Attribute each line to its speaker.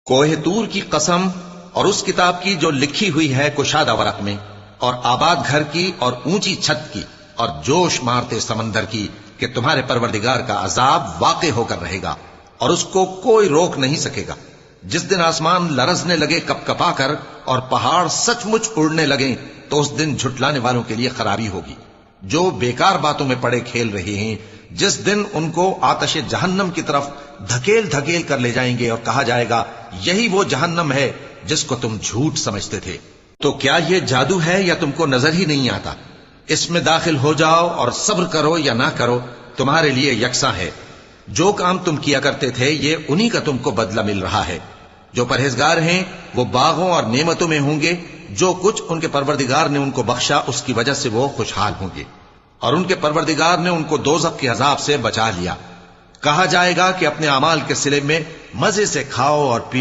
Speaker 1: کوہ طور کی قسم اور اس کتاب کی جو لکھی ہوئی ہے کشادہ ورق میں، اور آباد گھر کی اور اونچی چھت کی اور جوش مارتے سمندر کی، کہ تمہارے پروردگار کا عذاب واقع ہو کر رہے گا اور اس کو کوئی روک نہیں سکے گا۔ جس دن آسمان لرزنے لگے کپ کپا کر اور پہاڑ سچ مچ اڑنے لگیں، تو اس دن جھٹلانے والوں کے لیے خرابی ہوگی جو بیکار باتوں میں پڑے کھیل رہے ہیں۔ جس دن ان کو آتش جہنم کی طرف دھکیل دھکیل کر لے جائیں گے اور کہا جائے گا یہی وہ جہنم ہے جس کو تم جھوٹ سمجھتے تھے۔ تو کیا یہ جادو ہے یا تم کو نظر ہی نہیں آتا؟ اس میں داخل ہو جاؤ اور صبر کرو یا نہ کرو، تمہارے لیے یکساں ہے۔ جو کام تم کیا کرتے تھے یہ انہی کا تم کو بدلہ مل رہا ہے۔ جو پرہیزگار ہیں وہ باغوں اور نعمتوں میں ہوں گے، جو کچھ ان کے پروردگار نے ان کو بخشا اس کی وجہ سے وہ خوشحال ہوں گے، اور ان کے پروردگار نے ان کو دوزخ کے عذاب سے بچا لیا۔ کہا جائے گا کہ اپنے اعمال کے صلے میں مزے سے کھاؤ اور پیو۔